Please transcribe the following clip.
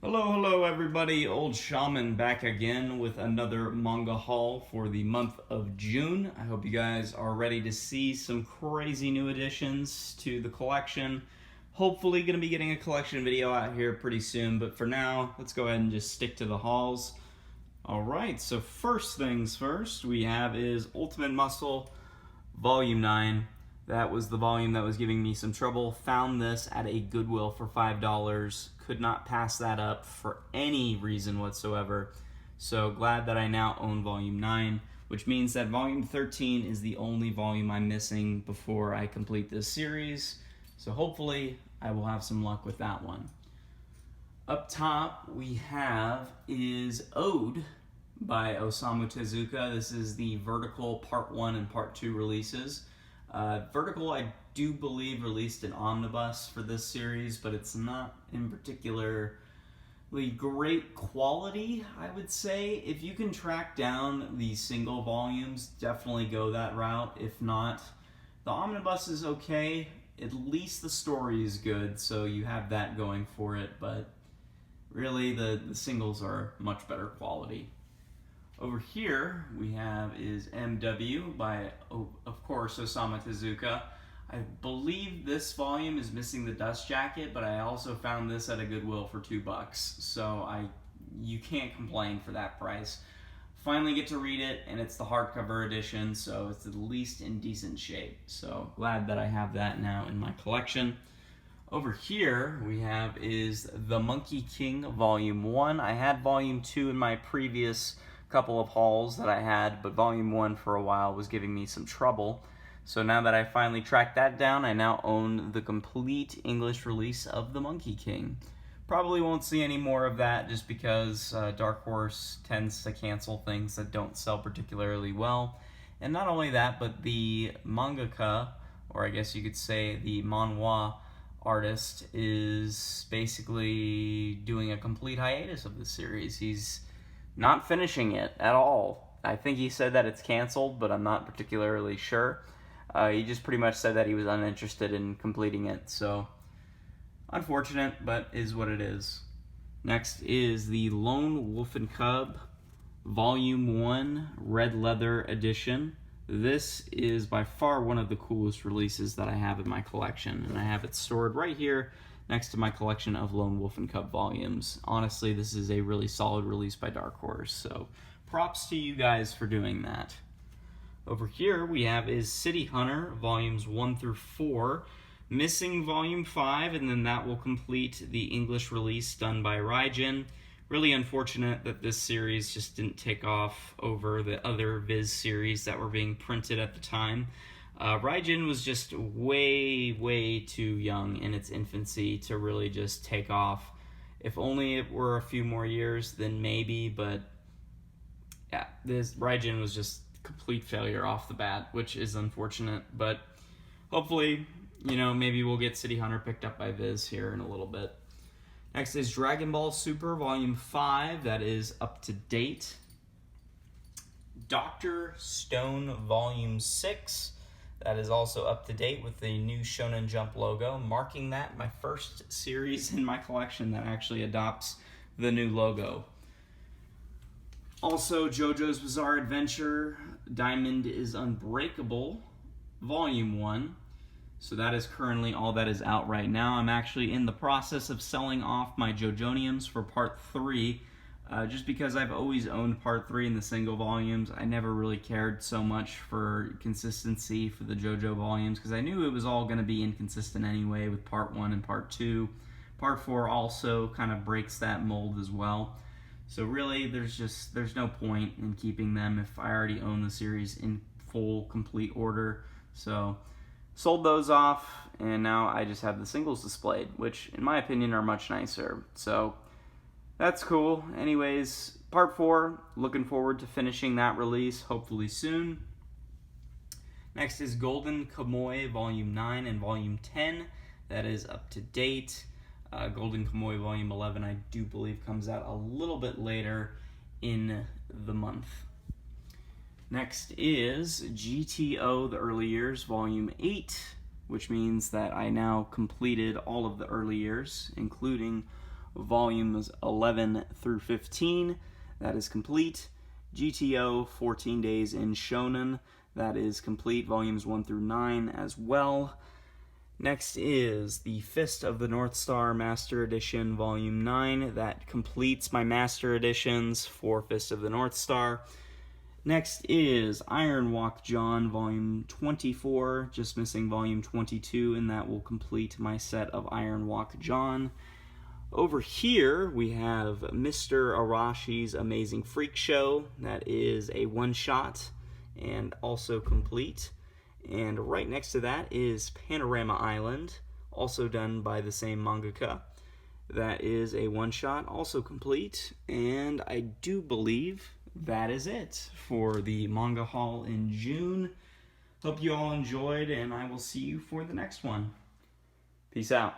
Hello everybody, Old Shaman back again with another manga haul for the month of June. I hope you guys are ready to see some crazy new additions to the collection. Hopefully going to be getting a collection video out here pretty soon, but for now, let's go ahead and just stick to the hauls. Alright, so first things first, we have is Ultimate Muscle Volume 9. That was the volume that was giving me some trouble. Found this at a Goodwill for $5. Could not pass that up for any reason whatsoever. So glad that I now own Volume 9, which means that Volume 13 is the only volume I'm missing before I complete this series. So hopefully I will have some luck with that one. Up top we have is Ode by Osamu Tezuka. This is the Vertical Part 1 and Part 2 releases. Vertical, I do believe, released an omnibus for this series, but it's not in particularly great quality, I would say. If you can track down the single volumes, definitely go that route. If not, the omnibus is okay. At least the story is good, so you have that going for it, but really the singles are much better quality. Over here we have is MW by, of course, Osamu Tezuka. I believe this volume is missing the dust jacket, but I also found this at a Goodwill for $2, so you can't complain for that price. Finally get to read it, and it's the hardcover edition, so it's at least in decent shape. So glad that I have that now in my collection. Over here we have is The Monkey King Volume 1. I had Volume 2 in my previous couple of hauls that I had, but Volume 1 for a while was giving me some trouble. So now that I finally tracked that down, I now own the complete English release of The Monkey King. Probably won't see any more of that just because Dark Horse tends to cancel things that don't sell particularly well. And not only that, but the mangaka, or I guess you could say the manhwa artist, is basically doing a complete hiatus of the series. He's not finishing it at all. I think he said that it's canceled, but I'm not particularly sure. He just pretty much said that he was uninterested in completing it, so unfortunate, but is what it is. Next is the Lone Wolf and Cub Volume 1 Red Leather Edition. This is by far one of the coolest releases that I have in my collection, and I have it stored right here next to my collection of Lone Wolf and Cub volumes. Honestly, this is a really solid release by Dark Horse, so props to you guys for doing that. Over here we have is City Hunter Volumes 1 through 4, missing Volume 5, and then that will complete the English release done by Raijin. Really unfortunate that this series just didn't take off over the other Viz series that were being printed at the time. Raijin was just way too young in its infancy to really just take off. If only it were a few more years, then maybe, but yeah, this Raijin was just complete failure off the bat, which is unfortunate, but hopefully, maybe we'll get City Hunter picked up by Viz here in a little bit. Next is Dragon Ball Super Volume 5, that is up to date. Dr. Stone Volume 6, that is also up to date with the new Shonen Jump logo, marking that my first series in my collection that actually adopts the new logo. Also, JoJo's Bizarre Adventure Diamond is Unbreakable Volume 1. So that is currently all that is out right now. I'm actually in the process of selling off my Jojoniums for Part 3, just because I've always owned Part 3 in the single volumes. I never really cared so much for consistency for the JoJo volumes, because I knew it was all going to be inconsistent anyway with Part 1 and Part 2. Part 4 also kind of breaks that mold as well. So really, there's no point in keeping them if I already own the series in full, complete order. So sold those off, and now I just have the singles displayed, which in my opinion are much nicer. So that's cool. Anyways, Part 4, looking forward to finishing that release, hopefully soon. Next is Golden Kamuy Volume 9 and Volume 10. That is up to date. Golden Kamuy Volume 11, I do believe, comes out a little bit later in the month. Next is GTO The Early Years Volume 8, which means that I now completed all of the early years, including volumes 11 through 15. That is complete. GTO 14 Days in Shonen. That is complete. Volumes 1 through 9 as well. Next is the Fist of the North Star Master Edition Volume 9. That completes my Master Editions for Fist of the North Star. Next is Iron Walk John Volume 24, just missing Volume 22, and that will complete my set of Iron Walk John. Over here we have Mr. Arashi's Amazing Freak Show. That is a one-shot and also complete. And right next to that is Panorama Island, also done by the same mangaka. That is a one-shot, also complete. And I do believe that is it for the manga haul in June. Hope you all enjoyed, and I will see you for the next one. Peace out.